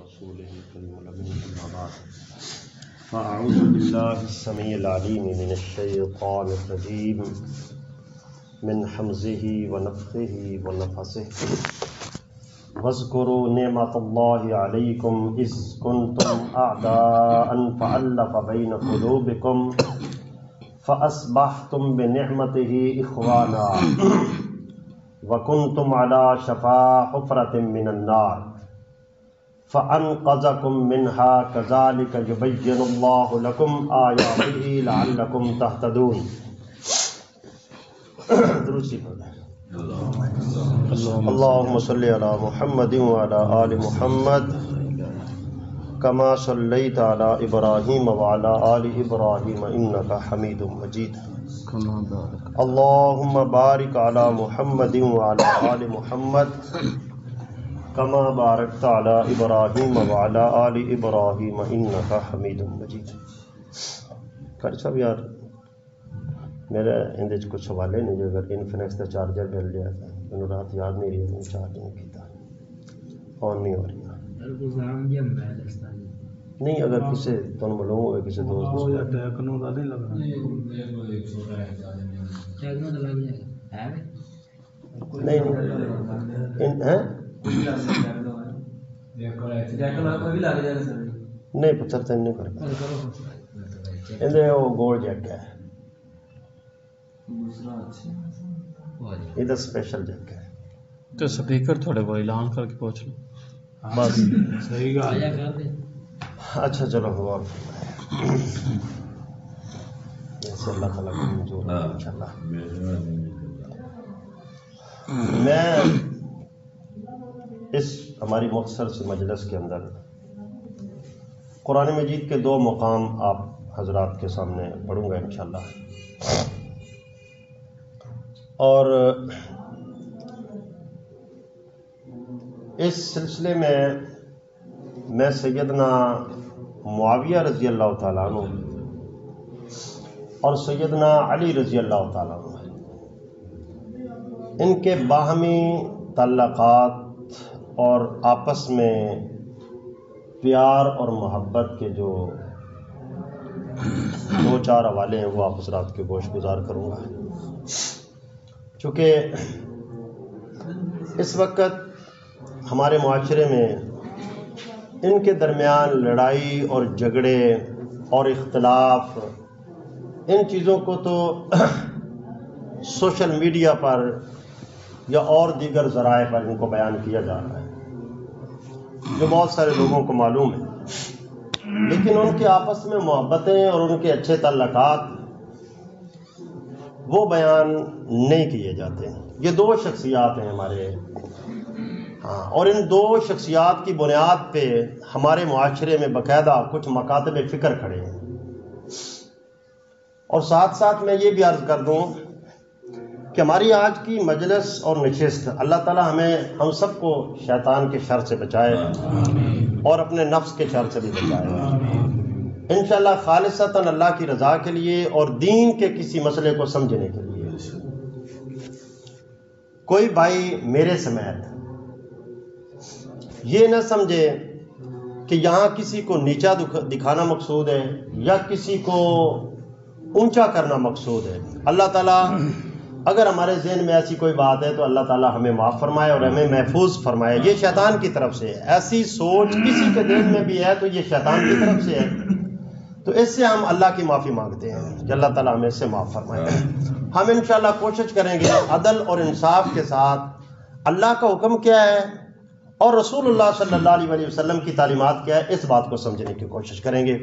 ورسوله الكريم الأمين أما بعد فأعوذ بالله السميع العليم من الشيطان الرجيم من حمزه ونفخه ونفثه واذكروا نعمة الله عليكم إذ كنتم أعداء فألف بين قلوبكم فأصبحتم بنعمته إخوانا وكنتم على شفا حفرة من النار فأنقذكم منها كذلك يبين الله لكم آياته لعلكم تهتدون. اللهم صل على محمد وعلى آل محمد كما صليت على إبراهيم وعلى آل إبراهيم إنك حميد مجيد. اللهم بارك على محمد وعلى آل محمد كما باركت على إبراهيم وعلى آل إبراهيم إنك حميد مجيد. قاری صاحب یار میرے اندر کچھ حوالے نہیں جو اگر انفینکس کا چارجر مل جائے میں رات یاد نہیں رہی میں چارج نہیں کیتا آن نہیں ہو رہی نہیں اگر کسی تم معلوم ہوئے کسی دوست نہیں نہیں پتھر تین نہیں کرتا اندر وہ گول جیک ہے یہ اسپیشل جیک ہے تو سپیکر تھوڑے کو اعلان کر کے پہنچ لو بس صحیح گا. اچھا چلو غور جیسے اللہ تعالیٰ کو منظور ہے انشاءاللہ. میں اس ہماری مختصر سی مجلس کے اندر قرآن مجید کے دو مقام آپ حضرات کے سامنے پڑھوں گا انشاءاللہ. اور اس سلسلے میں سیدنا معاویہ رضی اللہ تعالیٰ عنہ اور سیدنا علی رضی اللہ تعالیٰ عنہ ان کے باہمی تعلقات اور آپس میں پیار اور محبت کے جو دو چار حوالے ہیں وہ آپ حضرات کے گوش گزار کروں گا. چونکہ اس وقت ہمارے معاشرے میں ان کے درمیان لڑائی اور جھگڑے اور اختلاف ان چیزوں کو تو سوشل میڈیا پر یا اور دیگر ذرائع پر ان کو بیان کیا جا رہا ہے جو بہت سارے لوگوں کو معلوم ہے، لیکن ان کے آپس میں محبتیں اور ان کے اچھے تعلقات وہ بیان نہیں کیے جاتے ہیں. یہ دو شخصیات ہیں ہمارے اور ان دو شخصیات کی بنیاد پہ ہمارے معاشرے میں باقاعدہ کچھ مکاتب فکر کھڑے ہیں. اور ساتھ ساتھ میں یہ بھی عرض کر دوں کہ ہماری آج کی مجلس اور نشست اللہ تعالی ہم سب کو شیطان کے شر سے بچائے اور اپنے نفس کے شر سے بھی بچائے انشاءاللہ خالصتاً اللہ کی رضا کے لیے اور دین کے کسی مسئلے کو سمجھنے کے لیے. کوئی بھائی میرے سمیت یہ نہ سمجھے کہ یہاں کسی کو نیچا دکھانا مقصود ہے یا کسی کو اونچا کرنا مقصود ہے. اللہ تعالیٰ اگر ہمارے ذہن میں ایسی کوئی بات ہے تو اللہ تعالیٰ ہمیں معاف فرمائے اور ہمیں محفوظ فرمائے. یہ شیطان کی طرف سے ہے. ایسی سوچ کسی کے ذہن میں بھی ہے تو یہ شیطان کی طرف سے ہے. تو اس سے ہم اللہ کی معافی مانگتے ہیں کہ اللہ تعالیٰ ہمیں اس سے معاف فرمائے. ہم انشاءاللہ کوشش کریں گے عدل اور انصاف کے ساتھ اللہ کا حکم کیا ہے اور رسول اللہ صلی اللہ علیہ وسلم کی تعلیمات کیا ہے اس بات کو سمجھنے کی کوشش کریں گے.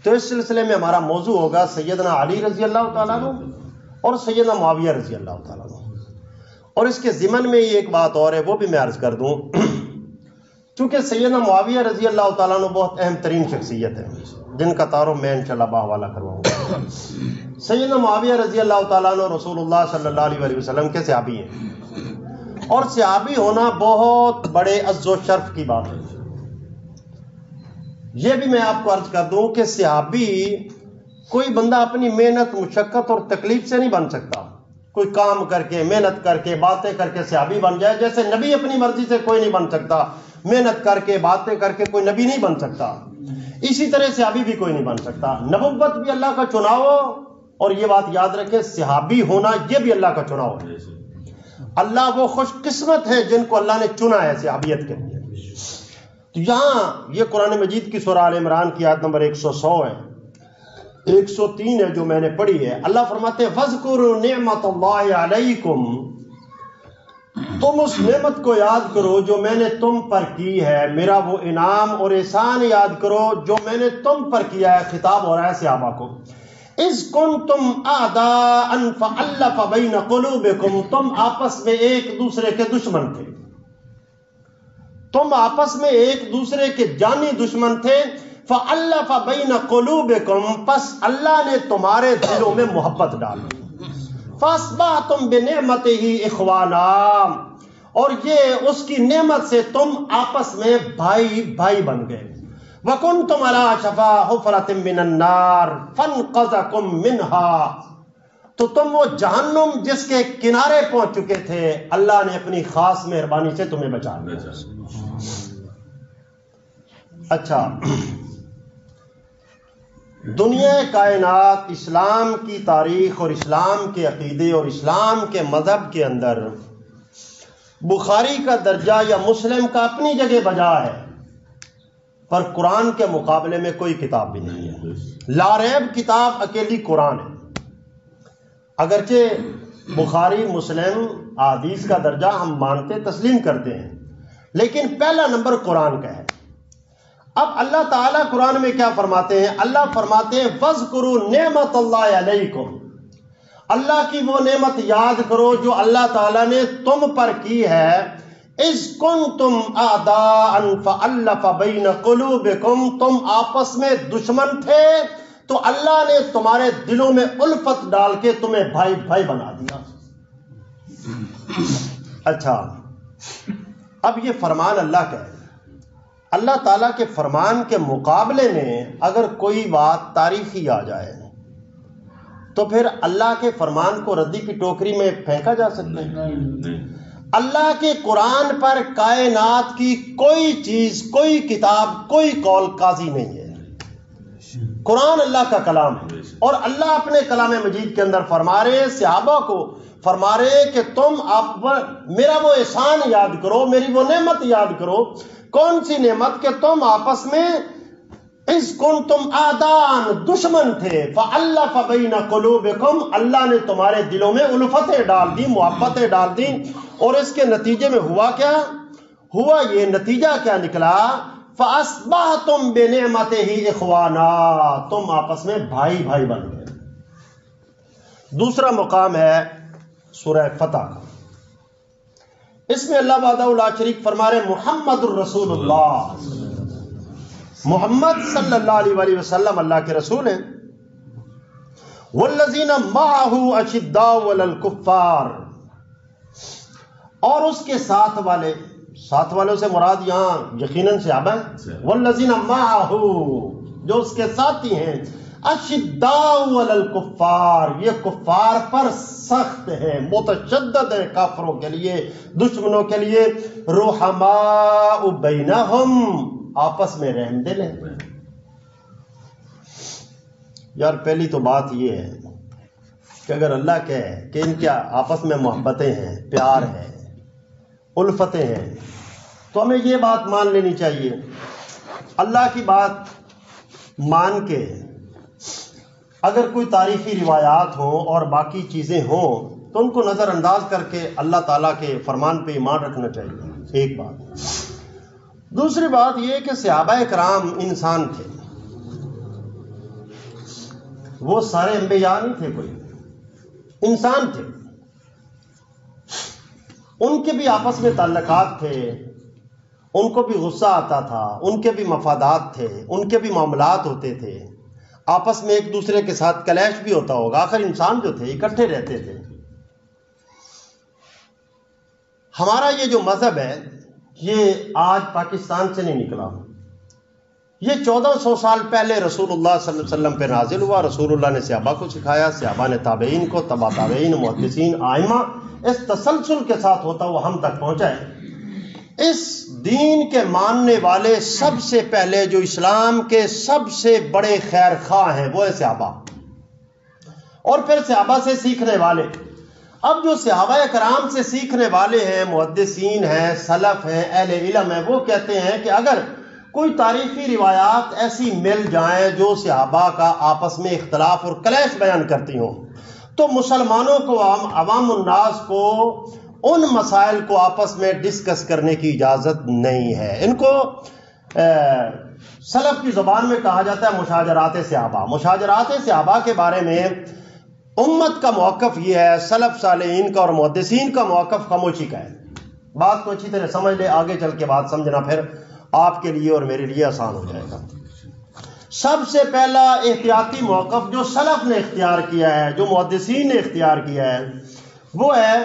تو اس سلسلے میں ہمارا موضوع ہوگا سیدنا علی رضی اللہ تعالیٰ عنہ اور سیدنا معاویہ رضی اللہ تعالیٰ عنہ. اور اس کے ضمن میں یہ ایک بات اور ہے وہ بھی میں عرض کر دوں چونکہ سیدنا معاویہ رضی اللہ تعالیٰ عنہ بہت اہم ترین شخصیت ہے جن کا تعارف میں انشاءاللہ باحوالہ کرواؤں گا. سیدنا معاویہ رضی اللہ تعالیٰ عنہ رسول اللہ صلی اللہ علیہ وسلم کے صحابی ہیں اور صحابی ہونا بہت بڑے عز و شرف کی بات ہے. یہ بھی میں آپ کو عرض کر دوں کہ صحابی کوئی بندہ اپنی محنت مشقت اور تکلیف سے نہیں بن سکتا. کوئی کام کر کے محنت کر کے باتیں کر کے صحابی بن جائے. جیسے نبی اپنی مرضی سے کوئی نہیں بن سکتا. محنت کر کے باتیں کر کے کوئی نبی نہیں بن سکتا، اسی طرح صحابی بھی کوئی نہیں بن سکتا۔ نبوت بھی اللہ کا چناؤ، اور یہ بات یاد رکھیں صحابی ہونا یہ بھی اللہ کا چناؤ ہے۔ اللہ وہ خوش قسمت ہے جن کو اللہ نے چنا ہے صحابیت کے لیے۔ تو یہاں یہ قرآن مجید کی سورہ آل عمران کی آیت نمبر 100 ہے، 103 ہے جو میں نے پڑھی ہے۔ اللہ فرماتے ہیں وَاذْكُرُوا نِعْمَةَ اللَّهِ عَلَيْكُمْ، تم اس نعمت کو یاد کرو جو میں نے تم پر کی ہے، میرا وہ انعام اور احسان یاد کرو جو میں نے تم پر کیا ہے۔ خطاب ہو رہا ہے صحابہ کو۔ اذ کنتم اعداء فالف بین قلوبکم، تم آپس میں ایک دوسرے کے دشمن تھے، تم آپس میں ایک دوسرے کے جانی دشمن تھے۔ فالف بین قلوبکم، پس اللہ نے تمہارے دلوں میں محبت ڈالی۔ فاصبحتم بنعمتہ اخوانا، اور یہ اس کی نعمت سے تم آپس میں بھائی بھائی بن گئے۔ وَكُنْتُمْ عَلَىٰ شَفَا حُفْرَةٍ مِّنَ النَّارِ فَانْقَذَكُم مِّنْهَا، تو تم وہ جہنم جس کے کنارے پہنچ چکے تھے، اللہ نے اپنی خاص مہربانی سے تمہیں بچا لیا۔ اچھا، دنیا کائنات اسلام کی تاریخ اور اسلام کے عقیدے اور اسلام کے مذہب کے اندر بخاری کا درجہ یا مسلم کا اپنی جگہ بجا ہے، پر قرآن کے مقابلے میں کوئی کتاب بھی نہیں ہے۔ لا ریب کتاب اکیلی قرآن ہے۔ اگرچہ بخاری مسلم احادیث کا درجہ ہم مانتے تسلیم کرتے ہیں، لیکن پہلا نمبر قرآن کا ہے۔ اب اللہ تعالیٰ قرآن میں کیا فرماتے ہیں؟ اللہ فرماتے ہیں وَاذْكُرُوا نِعْمَةَ اللَّهِ عَلَيْكُمْ، اللہ کی وہ نعمت یاد کرو جو اللہ تعالیٰ نے تم پر کی ہے۔ اذ کنتم اعداء فالف بین قلوبکم، تم آپس میں دشمن تھے تو اللہ نے تمہارے دلوں میں الفت ڈال کے تمہیں بھائی بھائی بنا دیا۔ اچھا، اب یہ فرمان اللہ کا ہے۔ اللہ تعالیٰ کے فرمان کے مقابلے میں اگر کوئی بات تاریخی آ جائے تو پھر اللہ کے فرمان کو ردی کی ٹوکری میں پھینکا جا سکتا ہے؟ اللہ کے قرآن پر کائنات کی کوئی چیز، کوئی کتاب، کوئی قول قاضی نہیں ہے۔ قرآن اللہ کا کلام ہے، اور اللہ اپنے کلام مجید کے اندر فرما رہے ہیں، صحابہ کو فرما رہے ہیں کہ تم میرا وہ احسان یاد کرو، میری وہ نعمت یاد کرو۔ کون سی نعمت؟ کہ تم آپس میں اذ کنتم اعداء دشمن تھے، فالف بین قلوبکم، اللہ نے تمہارے دلوں میں الفتیں ڈال دی، محبتیں ڈال دی، اور اس کے نتیجے میں ہوا کیا؟ ہوا یہ نتیجہ کیا نکلا؟ فاصبحتم بنعمتہ اخوانا، تم آپس میں بھائی بھائی بن گئے۔ دوسرا مقام ہے سورہ فتح کا، اس میں اللہ وحدہ لا شریک فرما رہے محمد الرسول اللہ، محمد صلی اللہ علیہ وآلہ وسلم اللہ کے رسول ہیں۔ والذین معہ اشداء علی الکفار، اور اس کے ساتھ والے، ساتھ والوں سے مراد یہاں یقیناً صحابہ ہیں۔ والذین معہ، جو اس کے ساتھی ہیں، اشداء علی الکفار، یہ کفار پر سخت ہے، متشدد ہے کافروں کے لیے، دشمنوں کے لیے۔ رحماء بینہم، آپس میں رحم دل ہیں۔ یار پہلی تو بات یہ ہے کہ اگر اللہ کہے کہ ان کے آپس میں محبتیں ہیں، پیار ہے، الفتیں ہیں، تو ہمیں یہ بات مان لینی چاہیے۔ اللہ کی بات مان کے اگر کوئی تاریخی روایات ہوں اور باقی چیزیں ہوں تو ان کو نظر انداز کر کے اللہ تعالیٰ کے فرمان پہ ایمان رکھنا چاہیے، ایک بات۔ دوسری بات یہ کہ صحابہ کرام انسان تھے، وہ سارے انبیاء نہیں تھے، کوئی انسان تھے، ان کے بھی آپس میں تعلقات تھے، ان کو بھی غصہ آتا تھا، ان کے بھی مفادات تھے، ان کے بھی معاملات ہوتے تھے، آپس میں ایک دوسرے کے ساتھ کلیش بھی ہوتا ہوگا، آخر انسان جو تھے اکٹھے رہتے تھے۔ ہمارا یہ جو مذہب ہے یہ آج پاکستان سے نہیں نکلا، یہ 1400 سال پہلے رسول اللہ صلی اللہ علیہ وسلم پہ نازل ہوا، رسول اللہ نے صحابہ کو سکھایا، صحابہ نے تابعین کو، تبع تابعین، محدثین، ائمہ، اس تسلسل کے ساتھ ہوتا ہوا ہم تک پہنچا ہے۔ اس دین کے ماننے والے سب سے پہلے جو اسلام کے سب سے بڑے خیر خواہ ہیں وہ ہے صحابہ، اور پھر صحابہ سے سیکھنے والے۔ اب جو صحابہ کرام سے سیکھنے والے ہیں، محدثین ہیں، سلف ہیں، اہل علم ہیں، وہ کہتے ہیں کہ اگر کوئی تاریخی روایات ایسی مل جائیں جو صحابہ کا آپس میں اختلاف اور کلیش بیان کرتی ہوں، تو مسلمانوں کو، عوام الناس کو ان مسائل کو آپس میں ڈسکس کرنے کی اجازت نہیں ہے۔ ان کو سلف کی زبان میں کہا جاتا ہے مشاجرات صحابہ۔ مشاجرات صحابہ کے بارے میں امت کا موقف یہ ہے، سلف صالحین کا اور محدثین کا موقف خاموشی کا ہے۔ بات کو اچھی طرح سمجھ لے، آگے چل کے بات سمجھنا پھر آپ کے لیے اور میرے لیے آسان ہو جائے گا۔ سب سے پہلا احتیاطی موقف جو سلف نے اختیار کیا ہے، جو محدثین نے اختیار کیا ہے، وہ ہے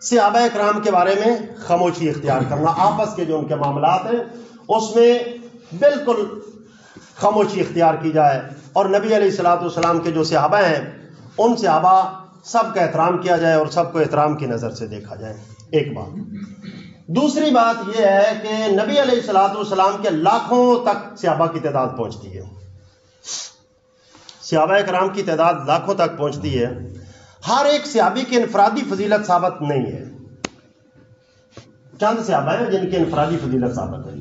صحابہ کرام کے بارے میں خاموشی اختیار کرنا۔ آپس کے جو ان کے معاملات ہیں اس میں بالکل خاموشی اختیار کی جائے، اور نبی علیہ الصلوۃ والسلام کے جو صحابہ ہیں ان صحابہ سب کا احترام کیا جائے اور سب کو احترام کی نظر سے دیکھا جائے، ایک بات۔ دوسری بات یہ ہے کہ نبی علیہ الصلوۃ والسلام کے لاکھوں تک صحابہ کی تعداد پہنچتی ہے، صحابہ کرام کی تعداد لاکھوں تک پہنچتی ہے۔ ہر ایک صحابی کی انفرادی فضیلت ثابت نہیں ہے، چند صحابہ ہیں جن کی انفرادی فضیلت ثابت ہے،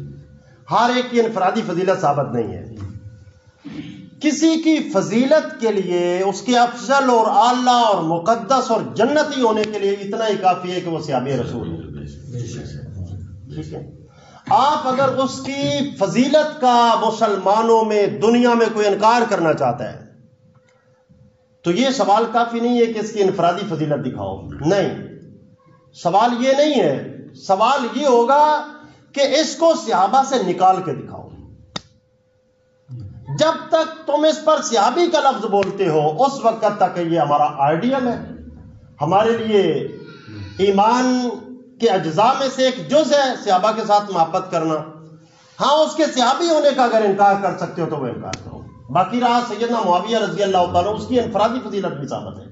ہر ایک کی انفرادی فضیلت ثابت نہیں ہے۔ کسی کی فضیلت کے لیے، اس کے افضل اور اعلیٰ اور مقدس اور جنتی ہونے کے لیے اتنا ہی کافی ہے کہ وہ صحابی رسول ہے، ٹھیک ہے۔ آپ اگر اس کی فضیلت کا مسلمانوں میں، دنیا میں کوئی انکار کرنا چاہتا ہے تو یہ سوال کافی نہیں ہے کہ اس کی انفرادی فضیلت دکھاؤ، نہیں، سوال یہ نہیں ہے، سوال یہ ہوگا کہ اس کو صحابہ سے نکال کے دکھاؤ۔ جب تک تم اس پر صحابی کا لفظ بولتے ہو اس وقت تک یہ ہمارا آئیڈیل ہے، ہمارے لیے ایمان کے اجزاء میں سے ایک جز ہے صحابہ کے ساتھ محبت کرنا۔ ہاں، اس کے صحابی ہونے کا اگر انکار کر سکتے ہو تو وہ انکار کرو۔ باقی رہا سیدنا معاویہ رضی اللہ تعالیٰ، اس کی انفرادی فضیلت بھی ثابت ہے۔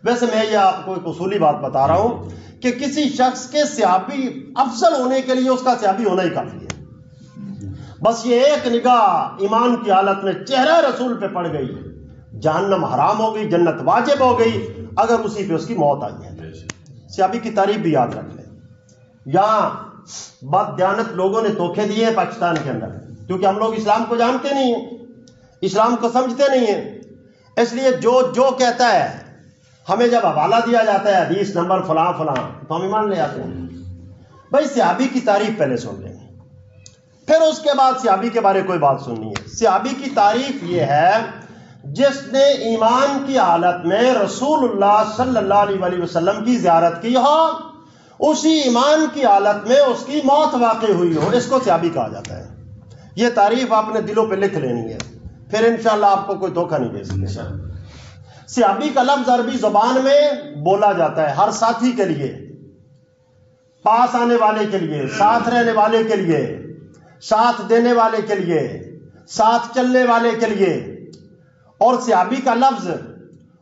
ویسے میں یہ آپ کو ایک اصولی بات بتا رہا ہوں کہ کسی شخص کے صحابی افضل ہونے کے لیے اس کا صحابی ہونا ہی کافی ہے۔ بس یہ ایک نگاہ ایمان کی حالت میں چہرہ رسول پہ پڑ گئی، جہنم حرام ہو گئی، جنت واجب ہو گئی اگر اسی پہ اس کی موت آئی ہے۔ صحابی کی تعریف بھی یاد رکھ لیں۔ یہاں بد دیانت لوگوں نے دھوکے دیے ہیں پاکستان کے اندر، کیونکہ ہم لوگ اسلام کو جانتے نہیں ہیں، اسلام کو سمجھتے نہیں ہیں، اس لیے جو کہتا ہے، ہمیں جب حوالہ دیا جاتا ہے حدیث نمبر فلاں فلاں تو ہم ایمان لے آتے ہیں۔ بھائی صحابی کی تعریف پہلے سن لیں، پھر اس کے بعد صحابی کے بارے کوئی بات سننی ہے۔ صحابی کی تعریف یہ ہے جس نے ایمان کی حالت میں رسول اللہ صلی اللہ علیہ وسلم کی زیارت کی ہو، اسی ایمان کی حالت میں اس کی موت واقع ہوئی ہو، اس کو صحابی کہا جاتا ہے۔ یہ تعریف آپ نے دلوں پہ لکھ لینی ہے، پھر انشاءاللہ آپ کو کوئی دھوکہ نہیں دے سکے۔ صحابی کا لفظ عربی زبان میں بولا جاتا ہے ہر ساتھی کے لیے، پاس آنے والے کے لیے، ساتھ رہنے والے کے لیے، ساتھ دینے والے کے لیے، ساتھ چلنے والے کے لیے۔ اور صحابی کا لفظ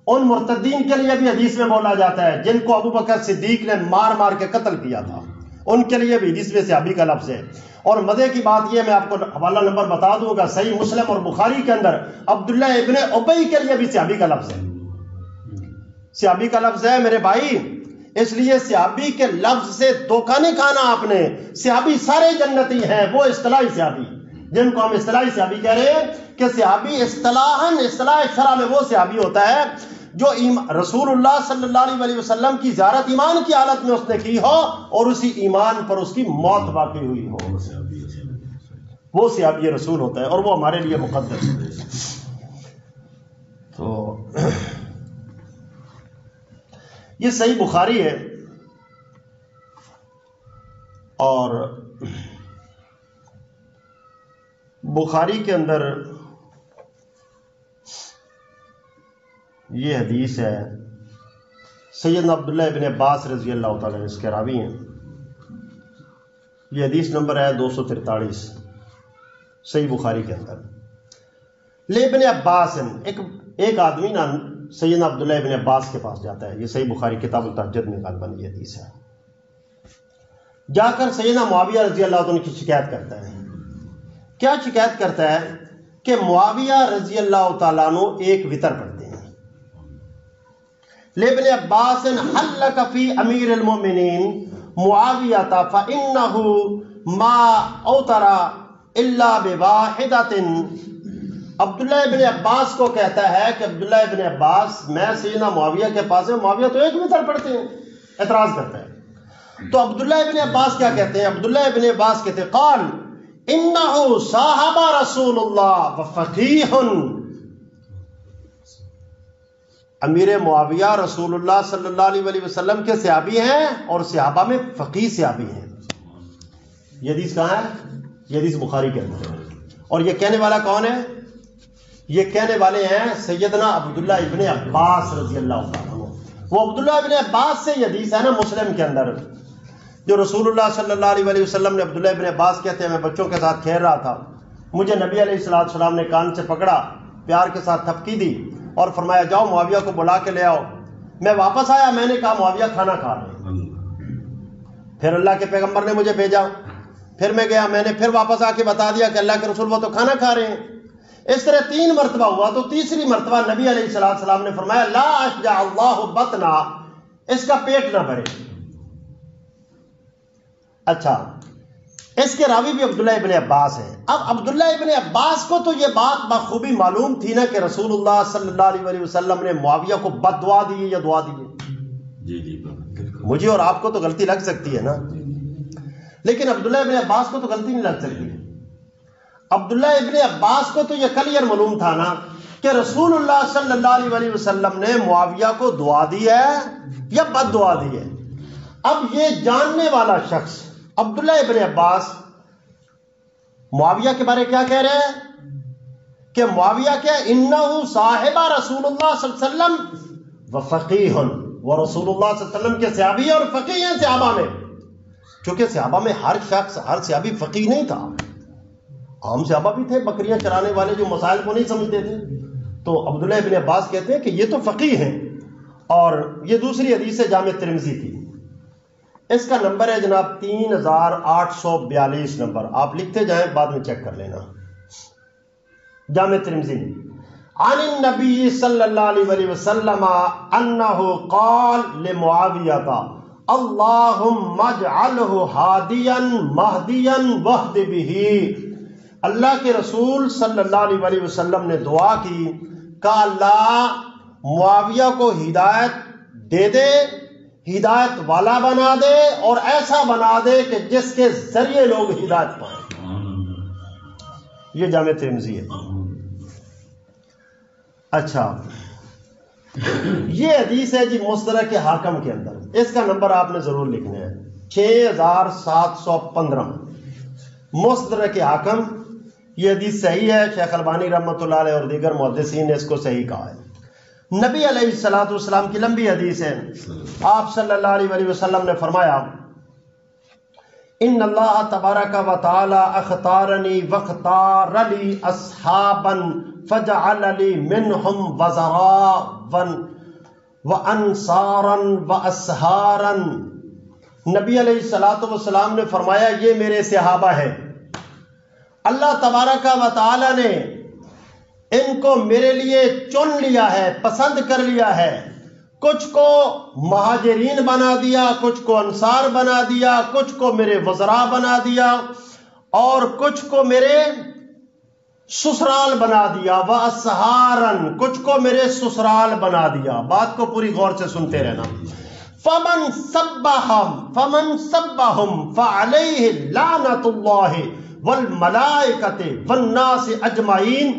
ان مرتدین کے لیے بھی حدیث میں بولا جاتا ہے جن کو ابو بکر صدیق نے مار مار کے قتل کیا تھا، ان کے لیے بھی حدیث میں صحابی کا لفظ ہے۔ اور مزے کی بات یہ، میں آپ کو حوالہ نمبر بتا دوں گا، صحیح مسلم اور بخاری کے اندر عبداللہ ابن ابی کے لیے بھی صحابی کا لفظ ہے، صحابی کا لفظ ہے میرے بھائی۔ اس لیے صحابی کے لفظ سے دھوکہ نہیں کھانا آپ نے۔ صحابی سارے جنتی ہیں، وہ اصطلاحی صحابی جن کو ہم اصطلاحی صحابی کہہ رہے ہیں، کہ صحابی اصطلاحاً، اصطلاح شرع میں وہ صحابی ہوتا ہے جو رسول اللہ صلی اللہ علیہ وسلم کی زیارت ایمان کی حالت میں اس نے کی ہو اور اسی ایمان پر اس کی موت واقع ہوئی ہو، وہ صحابی رسول ہوتا ہے، اور وہ ہمارے لیے مقدس ہے۔ تو یہ صحیح بخاری ہے، اور بخاری کے اندر یہ حدیث ہے، سیدنا عبداللہ ابن عباس رضی اللہ تعالیٰ اس کے راوی ہیں۔ یہ حدیث نمبر ہے 243 صحیح بخاری کے اندر۔ ابن عباس، ایک آدمی نا سیدنا عبداللہ ابن عباس کے پاس جاتا ہے، یہ صحیح بخاری کتاب التہجد میں غالباً یہ حدیث ہے۔ جا کر سیدنا معاویہ رضی اللہ عنہ کی شکایت کرتا ہے. کیا شکایت کرتا ہے؟ کہ معاویہ رضی اللہ تعالیٰ عنہ ایک وطر پڑھتے ہیں. لابن عباس حلق فی امیر المؤمنین معاویہ فإنہ ما اوتر الا بواحدۃ. عبداللہ ابن عباس کو کہتا ہے کہ عبداللہ ابن عباس میں سیدنا معاویہ کے پاس ہے، معاویہ تو ایک وطر پڑھتے ہیں. اعتراض کرتا ہے. تو عبداللہ ابن عباس کیا کہتے ہیں؟ عبداللہ ابن عباس کہتے ہیں قال انہ صاحب رسول اللہ وفقیہ. امیر معاویہ رسول اللہ صلی اللہ علیہ وسلم کے صحابی ہیں اور صحابہ میں فقیہ صحابی ہیں. یہ حدیث کہاں ہے؟ یہ حدیث بخاری کے اندر ہے. اور یہ کہنے والا کون ہے؟ یہ کہنے والے ہیں سیدنا عبداللہ ابن عباس رضی اللہ عنہ. وہ عبداللہ ابن عباس سے یہ حدیث ہے نا مسلم کے اندر، جو رسول اللہ صلی اللہ علیہ وسلم نے عبداللہ ابن عباس کہتے ہیں میں بچوں کے ساتھ کھیل رہا تھا، مجھے نبی علیہ السلام نے کان سے پکڑا، پیار کے ساتھ تھپکی دی اور فرمایا جاؤ معاویہ کو بلا کے لے آؤ. میں واپس آیا، میں نے کہا معاویہ کھانا کھا رہے ہیں. پھر اللہ کے پیغمبر نے مجھے بھیجا، پھر میں گیا، میں نے پھر واپس آ کے بتا دیا کہ اللہ کے رسول وہ تو کھانا کھا رہے ہیں. اس طرح 3 مرتبہ ہوا. تو تیسری مرتبہ نبی علیہ السلام نے فرمایا لا اشجع اللہ بطنا، اس کا پیٹ نہ بھرے. اچھا، اس کے راوی بھی عبداللہ ابن عباس ہیں. اب عبداللہ ابن عباس کو تو یہ بات بخوبی معلوم تھی نا کہ رسول اللہ صلی اللہ علیہ وسلم نے معاویہ کو بد دعا دی یا دعا دی. جی مجھے اور آپ کو تو غلطی لگ سکتی ہے نا، لیکن عبداللہ ابن عباس کو تو غلطی نہیں لگ سکتی. عبداللہ ابن عباس کو تو یہ کلیئر معلوم تھا نا کہ رسول اللہ صلی اللہ علیہ وسلم نے معاویہ کو دعا دی ہے یا بد دعا دی ہے. اب یہ جاننے والا شخص عبداللہ ابن عباس معاویہ کے بارے کیا کہہ رہے ہیں کہ معاویہ کیا انہ صاحب رسول اللہ صلی اللہ علیہ وسلم وفقیہ، وہ رسول اللہ صلی اللہ علیہ وسلم کے صحابی اور فقیہ ہیں صحابہ میں. چونکہ صحابہ میں ہر شخص، ہر صحابی فقیہ نہیں تھا. عام صحابہ بھی تھے بکریاں چرانے والے جو مسائل کو نہیں سمجھتے تھے. تو عبداللہ ابن عباس کہتے ہیں کہ یہ تو فقیہ ہیں. اور یہ دوسری حدیث ہے جامع ترمذی کی. اس کا نمبر ہے جناب 3842 نمبر. آپ لکھتے جائیں، بعد میں چیک کر لینا. جامع ترمذی عن النبی صلی اللہ علیہ وسلم انہ قال لمعاویہ اللہم اجعلہ ہادیا مہدیا واہد بہ. اللہ کے رسول صلی اللہ علیہ وسلم نے دعا کی کہ اللہ معاویہ کو ہدایت دے دے، ہدایت والا بنا دے اور ایسا بنا دے کہ جس کے ذریعے لوگ ہدایت پائیں. یہ جامع ترمذی ہے. اچھا، یہ حدیث ہے جی مستدرک حاکم کے اندر. اس کا نمبر آپ نے ضرور لکھنا ہے 6715. مستدرک حاکم. یہ حدیث صحیح ہے. شیخ البانی رحمۃ اللہ علیہ اور دیگر محدثین نے اس کو صحیح کہا ہے. نبی علیہ الصلوۃ والسلام کی لمبی حدیث ہے. آپ صلی اللہ علیہ وسلم نے فرمایا ان اللہ تبارک و تعالی اختارنی واختار لی اصحابا فجعل لی منہم وزراء وانصارا واسہارا. نبی علیہ الصلوۃ والسلام نے فرمایا یہ میرے صحابہ ہیں. اللہ تبارک و تعالی نے ان کو میرے لیے چن لیا ہے، پسند کر لیا ہے. کچھ کو مہاجرین بنا دیا، کچھ کو انصار بنا دیا، کچھ کو میرے وزراء بنا دیا اور کچھ کو میرے سسرال بنا دیا. وَأَسْحَارًا، کچھ کو میرے سسرال بنا دیا. بات کو پوری غور سے سنتے رہنا. فَمَنْ سَبَّهُمْ فَعَلَيْهِ لَعْنَةُ اللَّهِ والملائکۃ والناس اجمعین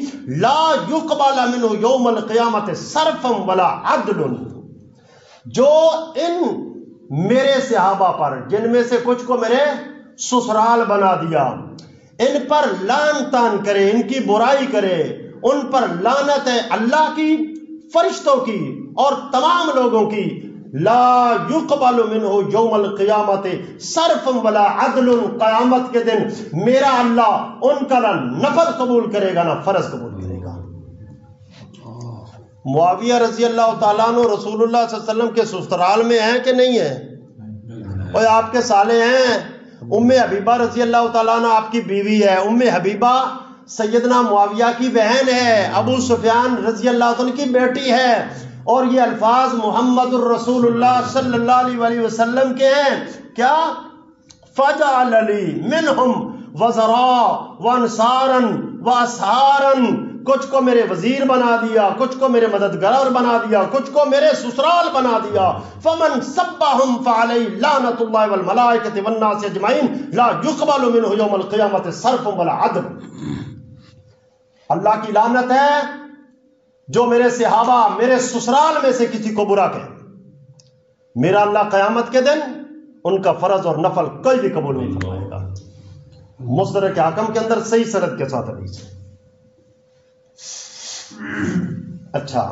لا یقبل منہ یوم القیامت صرفا ولا عدل. جو ان میرے صحابہ پر، جن میں سے کچھ کو میرے سسرال بنا دیا، ان پر لعن تان کرے، ان کی برائی کرے، ان پر لعنت ہے اللہ کی، فرشتوں کی اور تمام لوگوں کی. لا یقبل منہ یوم القیامت صرف ولا عدل، قیامت کے دن میرا اللہ ان کا نہ نفل قبول کرے گا نہ فرض قبول کرے گا. معاویہ رضی اللہ تعالیٰ عنہ رسول اللہ صلی اللہ علیہ وسلم کے سسرال میں ہیں کہ نہیں ہیں؟ اور آپ کے سالے ہیں، ام حبیبہ رضی اللہ تعالیٰ عنہ آپ کی بیوی ہے. ام حبیبہ سیدنا معاویہ کی بہن ہے, ابو سفیان رضی اللہ عنہ کی بیٹی ہے. اور یہ الفاظ محمد الرسول اللہ صلی اللہ علیہ وسلم کے ہیں. کیا؟ فجعل لی منہم وزراء وانصارا واسحارا, کچھ کو میرے وزیر بنا دیا, کچھ کو میرے مددگار بنا دیا, کچھ کو میرے سسرال بنا دیا. فمن سبہم فعلیہ لعنت اللہ والملائکۃ والناس اجمعین لا یقبل منہ یوم القیامۃ صرف ولا عدل. اللہ کی لعنت ہے جو میرے صحابہ میرے سسرال میں سے کسی کو برا کہے. میرا اللہ قیامت کے دن ان کا فرض اور نفل کوئی بھی قبول نہیں فرمائے گا. مصدرک حاکم کے اندر صحیح سند کے ساتھ حدیث ہے. اچھا,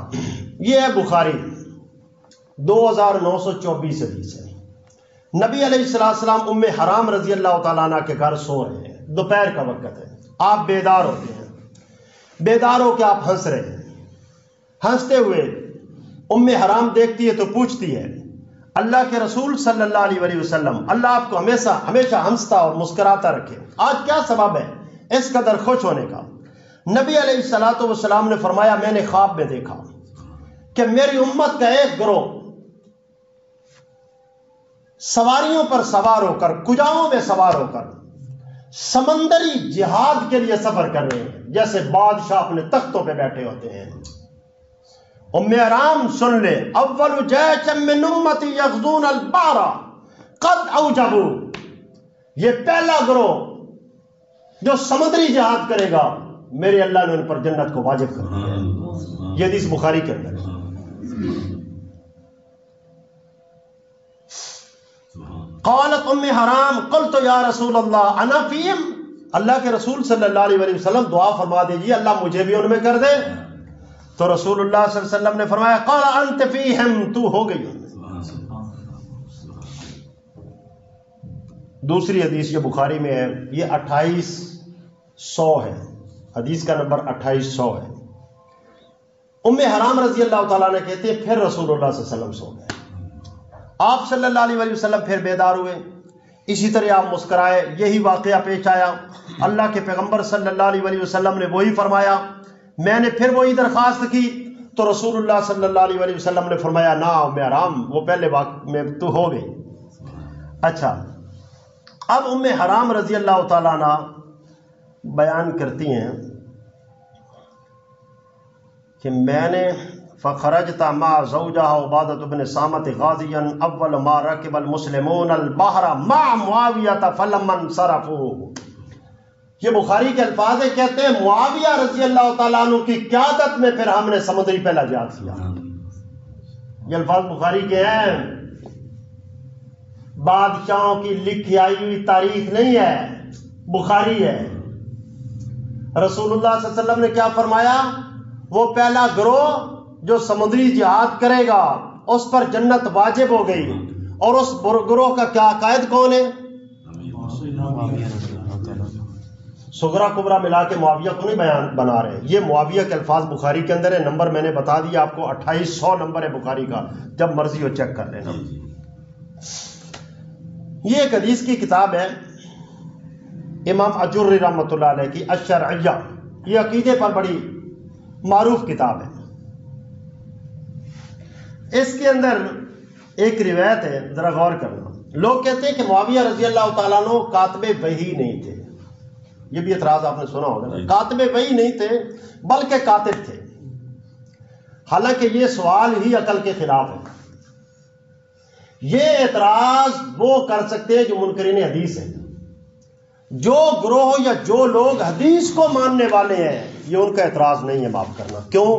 یہ ہے بخاری 2924 حدیث ہے. نبی علیہ السلام ام حرام رضی اللہ تعالیٰ عنہ کے گھر سو رہے ہیں, دوپہر کا وقت ہے, آپ بیدار ہوتے ہیں. بیدار ہو کے آپ ہنس رہے ہیں. ہنستے ہوئے ام حرام دیکھتی ہے تو پوچھتی ہے, اللہ کے رسول صلی اللہ علیہ وسلم, اللہ آپ کو ہمیشہ ہنستا اور مسکراتا رکھے, آج کیا سبب ہے اس قدر خوش ہونے کا؟ نبی علیہ الصلوۃ والسلام نے فرمایا, میں نے خواب میں دیکھا کہ میری امت کا ایک گروہ سواریوں پر سوار ہو کر, کجاؤں میں سوار ہو کر سمندری جہاد کے لیے سفر کر رہے ہیں, جیسے بادشاہ اپنے تختوں پہ بیٹھے ہوتے ہیں. ام حرام سن لے, اول جیش من امتی یغزون البحر قد اوجبوا, یہ پہلا گروہ جو سمندری جہاد کرے گا میرے اللہ نے ان پر جنت کو واجب کر دیا ہے. یہ حدیث بخاری کے اندر ہے. قالت ام حرام قلت یا رسول اللہ انا فیہم, اللہ کے رسول صلی اللہ علیہ وسلم دعا فرما دیجیے اللہ مجھے بھی ان میں کر دے. تو رسول اللہ صلی اللہ علیہ وسلم نے فرمایا, قال انت فیہم, تو ہو گئی ان میں. دوسری حدیث یہ بخاری میں ہے, یہ 2800 ہے, حدیث کا نمبر 2800 ہے. ام حرام رضی اللہ تعالیٰ نے کہتے ہیں پھر رسول اللہ صلی اللہ علیہ وسلم سو گئے. آپ صلی اللہ علیہ وسلم پھر بیدار ہوئے, اسی طرح آپ مسکرائے, یہی واقعہ پیش آیا. اللہ کے پیغمبر صلی اللہ علیہ وسلم نے وہی فرمایا, میں نے پھر وہی درخواست کی تو رسول اللہ صلی اللہ علیہ وسلم نے فرمایا نا ام حرام, وہ پہلے واقع میں تو ہو گئی. اچھا, اب ام حرام رضی اللہ تعالیٰ عنہ بیان کرتی ہیں کہ میں نے فخرجت مع زوجها عبادة بن صامت غازيا اول ما ركب المسلمون البحر مع معاویہ فلما انصرفوا. یہ بخاری کے الفاظ ہے, کہتے ہیں معاویہ رضی اللہ تعالیٰ عنہ کی قیادت میں پھر ہم نے سمندری پہلا جہاد کیا. یہ الفاظ بخاری کے ہیں, بادشاہوں کی لکھی آئی ہوئی تاریخ نہیں ہے, بخاری ہے. رسول اللہ صلی اللہ علیہ وسلم نے کیا فرمایا, وہ پہلا گروہ جو سمندری جہاد کرے گا اس پر جنت واجب ہو گئی. اور اس گروہ کا کیا قائد کون ہے؟ صغرا کبرا ملا کے معاویہ کو نہیں بیان بنا رہے, یہ معاویہ کے الفاظ بخاری کے اندر ہے. نمبر میں نے بتا دیا آپ کو, 2800 نمبر ہے بخاری کا, جب مرضی ہو چیک کر لینا. یہ ایک حدیث کی کتاب ہے امام اجری رحمۃ اللہ علیہ کی الشرعیہ, یہ عقیدے پر بڑی معروف کتاب ہے. اس کے اندر ایک روایت ہے, ذرا غور کرنا. لوگ کہتے ہیں کہ معاویہ رضی اللہ تعالیٰ عنہ کاتب وحی نہیں تھے. یہ بھی اعتراض آپ نے سنا ہوگا نا, کاتب وحی نہیں تھے بلکہ کاتب تھے. حالانکہ یہ سوال ہی عقل کے خلاف ہے. یہ اعتراض وہ کر سکتے ہیں جو منکرین حدیث ہیں, جو گروہ یا جو لوگ حدیث کو ماننے والے ہیں. یہ ان کا اعتراض نہیں ہے, معاف کرنا. کیوں؟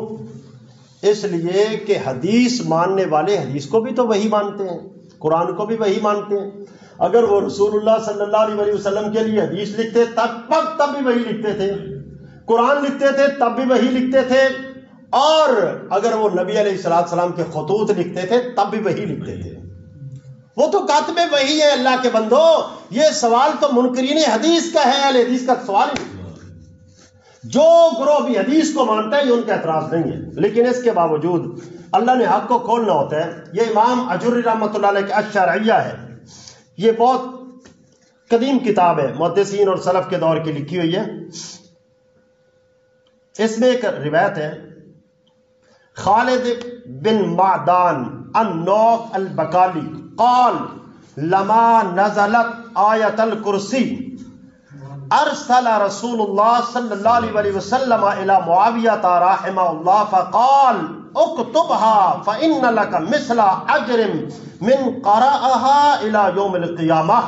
اس لیے کہ حدیث ماننے والے حدیث کو بھی تو وہی مانتے ہیں, قرآن کو بھی وہی مانتے ہیں. اگر وہ رسول اللہ صلی اللہ علیہ وسلم کے لیے حدیث لکھتے تب بھی وہی لکھتے تھے, قرآن لکھتے تھے تب بھی وہی لکھتے تھے, اور اگر وہ نبی علیہ السلام کے خطوط لکھتے تھے تب بھی وہی لکھتے تھے. وہ تو کاتب وہی ہے. اللہ کے بندو, یہ سوال تو منکرین حدیث کا ہے, اہل حدیث کا سوال نہیں. جو گروہ بھی حدیث کو مانتا ہے یہ ان کا اعتراض نہیں ہے, لیکن اس کے باوجود اللہ نے حق کو کھولنا ہوتا ہے. یہ امام اجری رحمۃ اللہ علیہ کی الشرعیہ ہے, یہ بہت قدیم کتاب ہے، محدثین اور سلف کے دور کی لکھی ہوئی ہے. اس میں ایک روایت ہے، خالد بن معدان النوف البکالی قال لما نزلت آیت الکرسی ارسل رسول اللہ صلی اللہ علیہ وسلم الى معاویہ رحمہ اللہ فقال اکتبها فإن لك مثل اجر من قرأها الى یوم القیامہ.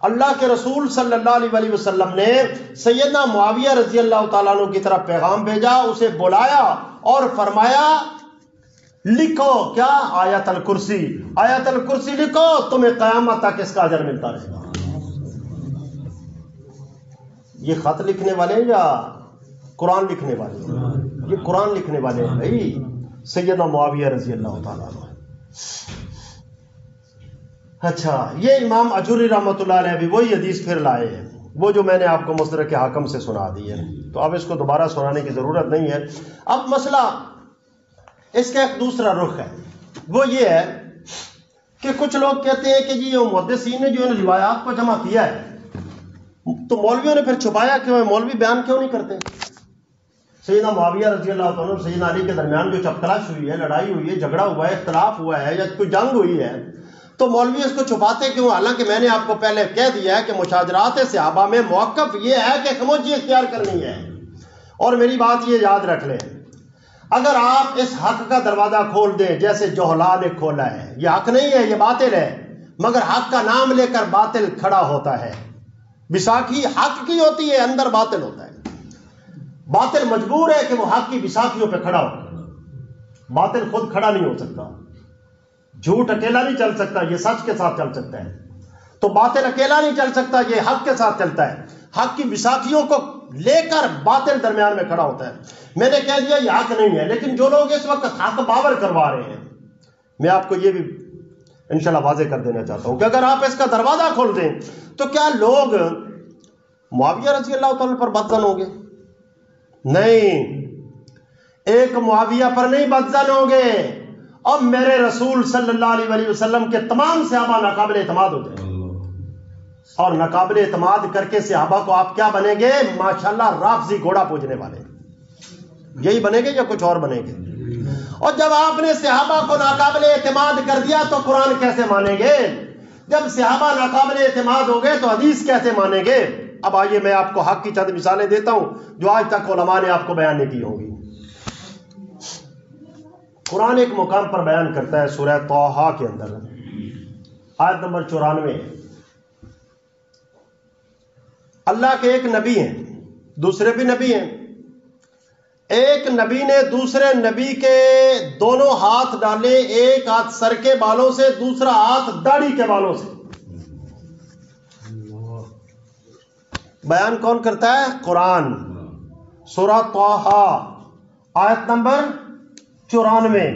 اللہ کے رسول صلی اللہ علیہ وسلم نے سیدنا معاویہ رضی اللہ تعالیٰ عنہ کی طرف پیغام بھیجا، اسے بلایا اور فرمایا لکھو کیا؟ آیت الکرسی. آیت الکرسی لکھو، تمہیں قیامت تک اس کا اجر ملتا رہے گا. یہ خط لکھنے والے یا قرآن لکھنے والے؟ یہ قرآن لکھنے والے ہیں بھائی، سیدنا معاویہ رضی اللہ تعالیٰ عنہ. اچھا، یہ امام اجوری رحمۃ اللہ علیہ بھی وہی حدیث پھر لائے ہیں، وہ جو میں نے آپ کو مستدرک حاکم سے سنا دی ہے، تو اب اس کو دوبارہ سنانے کی ضرورت نہیں ہے. اب مسئلہ اس کا ایک دوسرا رخ ہے، وہ یہ ہے کہ کچھ لوگ کہتے ہیں کہ جی یہ محدثین نے جو ان روایات کو جمع کیا ہے تو مولویوں نے پھر چھپایا کیوں ہے؟ مولوی بیان کیوں نہیں کرتے؟ سیدنا معاویہ رضی اللہ عنہ اور سیدنا علی کے درمیان جو چپکلاش ہوئی ہے، لڑائی ہوئی ہے، جھگڑا ہوا ہے، اختلاف ہوا ہے یا کوئی جنگ ہوئی ہے، تو مولوی اس کو چھپاتے کیوں؟ حالانکہ میں نے آپ کو پہلے کہہ دیا ہے کہ مشاجرات صحابہ میں موقف یہ ہے کہ خاموشی اختیار کرنی ہے. اور میری بات یہ یاد رکھ لیں، اگر آپ اس حق کا دروازہ کھول دیں جیسے جوہلا نے کھولا ہے، یہ حق نہیں ہے، یہ باطل ہے، مگر حق کا نام لے کر باطل کھڑا ہوتا ہے. بیساکھی حق کی ہوتی ہے، اندر باطل ہوتا ہے. باطل مجبور ہے کہ وہ حق کی بیساکھیوں پہ کھڑا ہو، باطل خود کھڑا نہیں ہو سکتا. جھوٹ اکیلا نہیں چل سکتا، یہ سچ کے ساتھ چل سکتا ہے. تو باطل اکیلا نہیں چل سکتا، یہ حق کے ساتھ چلتا ہے. حق کی بیساکھیوں کو لے کر باطل درمیان میں کھڑا ہوتا ہے. میں نے کہہ دیا یہ حق نہیں ہے، لیکن جو لوگ اس وقت حق باور کروا رہے ہیں، میں آپ کو یہ بھی انشاءاللہ واضح کر دینا چاہتا ہوں کہ اگر آپ اس کا دروازہ کھول دیں تو کیا لوگ معاویہ رضی اللہ تعالیٰ پر بدظن ہوں گے؟ نہیں، ایک معاویہ پر نہیں بدظن ہوں گے، اور میرے رسول صلی اللہ علیہ وسلم کے تمام صحابہ ناقابل اعتماد ہو جائیں. اور ناقابل اعتماد کر کے صحابہ کو آپ کیا بنیں گے؟ ماشاءاللہ رافضی گھوڑا پوجنے والے. یہی بنے گے یا کچھ اور بنے گے؟ اور جب آپ نے صحابہ کو ناقابل اعتماد کر دیا تو قرآن کیسے مانیں گے؟ جب صحابہ ناقابل اعتماد ہو گئے تو حدیث کیسے مانیں گے؟ اب آئیے میں آپ کو حق کی چند مثالیں دیتا ہوں جو آج تک علماء نے آپ کو بیان نہیں کی ہوں گی. قرآن ایک مقام پر بیان کرتا ہے سورہ طٰہٰ کے اندر آیت نمبر 94، اللہ کے ایک نبی ہیں، دوسرے بھی نبی ہیں. ایک نبی نے دوسرے نبی کے دونوں ہاتھ ڈالے، ایک ہاتھ سر کے بالوں سے، دوسرا ہاتھ داڑھی کے بالوں سے. بیان کون کرتا ہے؟ قرآن. سورہ طٰہٰ آیت نمبر 94.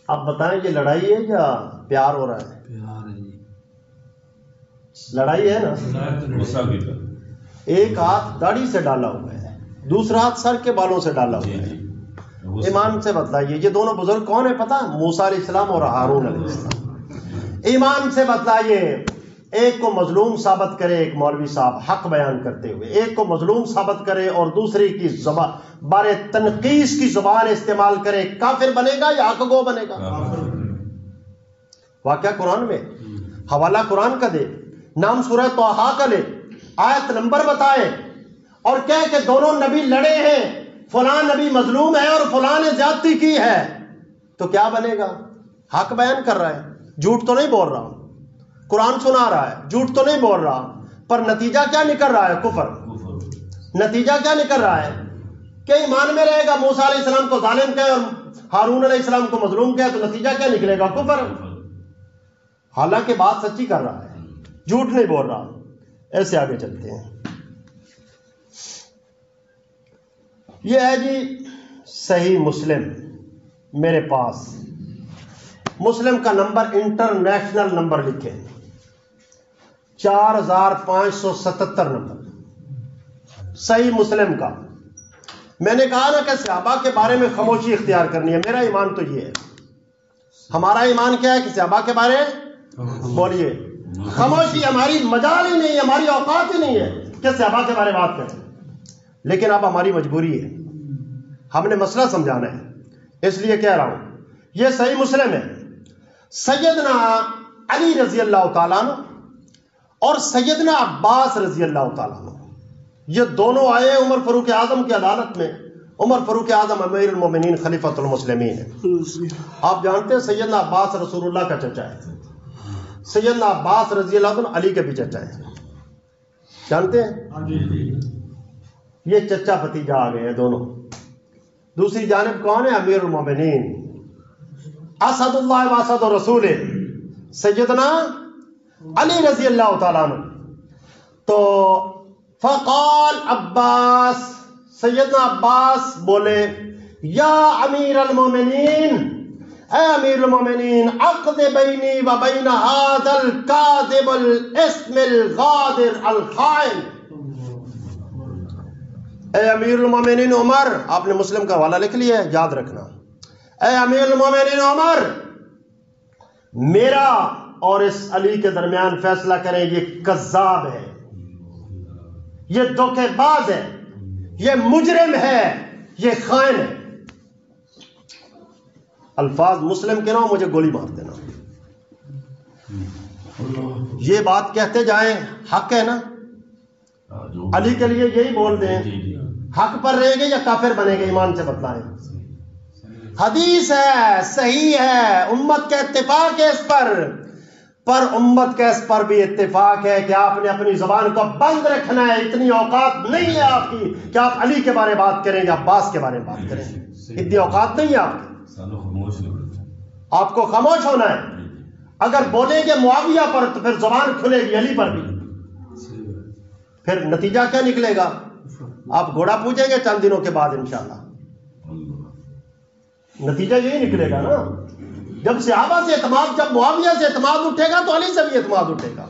اب بتائیں یہ لڑائی ہے یا پیار ہو رہا ہے؟ لڑائی ہے نا. ایک ہاتھ داڑھی سے ڈالا ہوا ہے، دوسرا ہاتھ سر کے بالوں سے ڈالا ہوا ہے. ایمان سے بتلائیے یہ دونوں بزرگ کون ہیں پتہ؟ موسیٰ علیہ السلام اور ہارون علیہ السلام. ایمان سے بتلائیے، ایک کو مظلوم ثابت کرے ایک مولوی صاحب حق بیان کرتے ہوئے، ایک کو مظلوم ثابت کرے اور دوسری کی زبان بارے تنقیص کی زبان استعمال کرے، کافر بنے گا یا حق گو بنے گا؟ واقعہ قرآن میں، حوالہ قرآن کا دے، نام سورہ طٰہٰ کا لے، آیت نمبر بتائے اور کہے کہ دونوں نبی لڑے ہیں، فلاں نبی مظلوم ہے اور فلاں نے زیادتی کی ہے، تو کیا بنے گا؟ حق بیان کر رہا ہے، جھوٹ تو نہیں بول رہا، قرآن سنا رہا ہے، جھوٹ تو نہیں بول رہا، پر نتیجہ کیا نکل رہا ہے؟ کفر. نتیجہ کیا نکل رہا ہے کہ ایمان میں رہے گا، موسیٰ علیہ السلام کو ظالم کہے اور ہارون علیہ السلام کو مظلوم کہے تو نتیجہ کیا نکلے گا؟ کفر. حالانکہ بات سچی کر رہا ہے، جھوٹ نہیں بول رہا. ایسے آگے چلتے ہیں. یہ ہے جی صحیح مسلم میرے پاس، مسلم کا نمبر انٹرنیشنل نمبر لکھیں، 4577 نمبر صحیح مسلم کا. میں نے کہا نا کہ صحابہ کے بارے میں خاموشی اختیار کرنی ہے. میرا ایمان تو یہ ہے، ہمارا ایمان کیا ہے کہ صحابہ کے بارے بولیے، خاموشی ہماری مجال ہی نہیں ہے، ہماری اوقات ہی نہیں ہے کہ صحابہ کے بارے میں بات کریں، لیکن اب ہماری مجبوری ہے، ہم نے مسئلہ سمجھانا ہے، اس لیے کہہ رہا ہوں یہ صحیح مسلم ہے، سیدنا علی رضی اللہ تعالیٰ عنہ اور سیدنا عباس رضی اللہ تعالیٰ عنہ یہ دونوں آئے عمر فاروق اعظم کی عدالت میں. عمر فاروق اعظم امیر المومنین خلیفۃ المسلمین ہے. آپ جانتے ہیں سیدنا عباس رسول اللہ کا چچا ہے، سیدنا عباس رضی اللہ عنہ علی کے بھی چچا ہے، جانتے ہیں؟ یہ چچا بھتیجا آ گئے ہیں دونوں. دوسری جانب کون ہے؟ امیر المومنین اسد اللہ و اسد رسول سیدنا علی رضی اللہ تعالیٰ عنہ. تو فقال عباس، سیدنا عباس بولے یا امیر المومنین، اے امیر المومنین، عقد بینی و بین ھذا الکاذب الاسم الغادر الخائن. اے امیر المومنین عمر، آپ نے مسلم کا حوالہ لکھ لیا ہے، یاد رکھنا. اے امیر المومنین عمر، میرا اور اس علی کے درمیان فیصلہ کریں، یہ کذاب ہے، یہ دھوکے باز ہے، یہ مجرم ہے، یہ خائن ہے. الفاظ مسلم کے نہ مجھے گولی مار دینا. یہ بات کہتے جائیں، حق ہے نا، علی کے لیے یہی بول دیں، حق پر رہیں گے یا کافر بنیں گے؟ ایمان سے بتلائیں. حدیث ہے، صحیح ہے، امت کا اتفاق ہے اس پر امت کا اس پر بھی اتفاق ہے کہ آپ نے اپنی زبان کو بند رکھنا ہے. اتنی اوقات نہیں ہے آپ کی کہ آپ علی کے بارے میں بات کریں یا عباس کے بارے میں بات کریں، اتنی اوقات نہیں ہے آپ کی. آپ کو خاموش ہونا ہے. اگر بولیں گے معاویہ پر تو پھر زبان کھلے گی علی پر بھی، پھر نتیجہ کیا نکلے گا؟ آپ گھوڑا پوجیں گے چند دنوں کے بعد انشاءاللہ، نتیجہ یہی نکلے گا نا. جب صحابہ سے اعتماد، جب معاویہ سے اعتماد اٹھے گا تو علی سے بھی اعتماد اٹھے گا،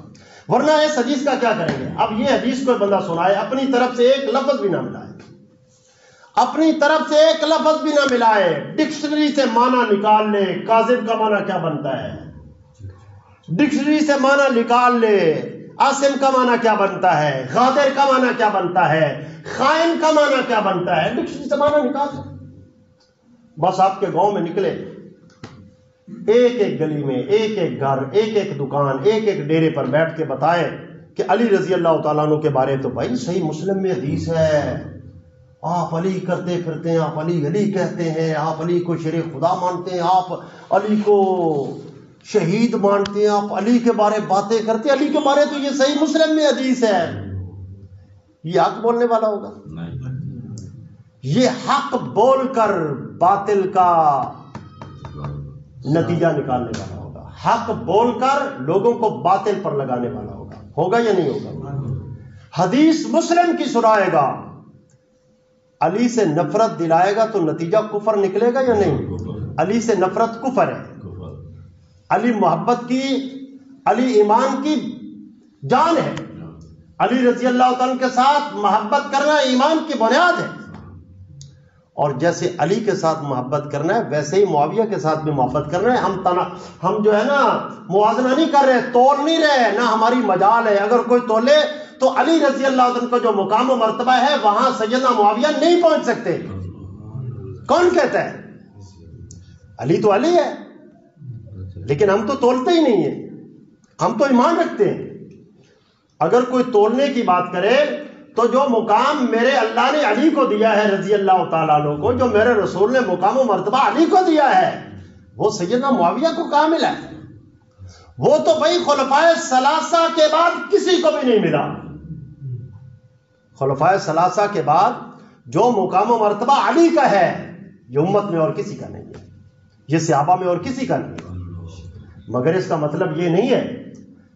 ورنہ اس حدیث کا کیا کریں گے؟ اب یہ حدیث کوئی بندہ سنائے، اپنی طرف سے ایک لفظ بھی نہ ملائے، اپنی طرف سے ایک لفظ بھی نہ ملائے، ڈکشنری سے معنی نکال لے کاذب کا معنی کیا بنتا ہے، ڈکشنری سے معنی نکال لے عاصم کا معنی کیا بنتا ہے، غادر کا معنی کیا بنتا ہے، خائن کا معنی کیا بنتا ہے، ڈکشنری سے معنی نکال لے. بس آپ کے گاؤں میں نکلے، ایک ایک گلی میں، ایک ایک گھر، ایک ایک دکان، ایک ایک ڈیرے پر بیٹھ کے بتائے کہ علی رضی اللہ تعالیٰ عنہ کے بارے تو بھائی صحیح مسلم میں حدیث ہے، آپ علی کرتے پھرتے ہیں، آپ علی علی کہتے ہیں، آپ علی کو شیر خدا مانتے ہیں، آپ علی کو شہید مانتے ہیں، آپ علی کے بارے باتیں کرتے ہیں، علی کے بارے تو یہ صحیح مسلم میں حدیث ہے. یہ حق بولنے والا ہوگا؟ یہ حق بول کر باطل کا نتیجہ نکالنے والا ہوگا، حق بول کر لوگوں کو باطل پر لگانے والا ہوگا یا نہیں ہوگا؟ حدیث مسلم کی سنائے گا، علی سے نفرت دلائے گا تو نتیجہ کفر نکلے گا یا نہیں؟ علی سے نفرت کفر ہے، علی محبت کی، علی ایمان کی جان ہے، علی رضی اللہ تعالیٰ کے ساتھ محبت کرنا ایمان کی بنیاد ہے. اور جیسے علی کے ساتھ محبت کرنا ہے ویسے ہی معاویہ کے ساتھ بھی محبت کرنا ہے. ہم جو ہے نا موازنہ نہیں کر رہے، تول نہیں رہے، نہ ہماری مجال ہے. اگر کوئی تولے تو علی رضی اللہ عنہ کا جو مقام و مرتبہ ہے وہاں سیدنا معاویہ نہیں پہنچ سکتے. کون کہتا ہے؟ علی تو علی ہے، لیکن ہم تو تولتے ہی نہیں ہیں، ہم تو ایمان رکھتے ہیں. اگر کوئی تولنے کی بات کرے تو جو مقام میرے اللہ نے علی کو دیا ہے رضی اللہ تعالیٰ عنہ کو، جو میرے رسول نے مقام و مرتبہ علی کو دیا ہے، وہ سیدنا معاویہ کو کہاں ملا ہے؟ وہ تو بھائی خلفائے ثلاثہ کے بعد کسی کو بھی نہیں ملا. خلفائے ثلاثہ کے بعد جو مقام و مرتبہ علی کا ہے یہ امت میں اور کسی کا نہیں ہے، یہ صحابہ میں اور کسی کا نہیں ہے. مگر اس کا مطلب یہ نہیں ہے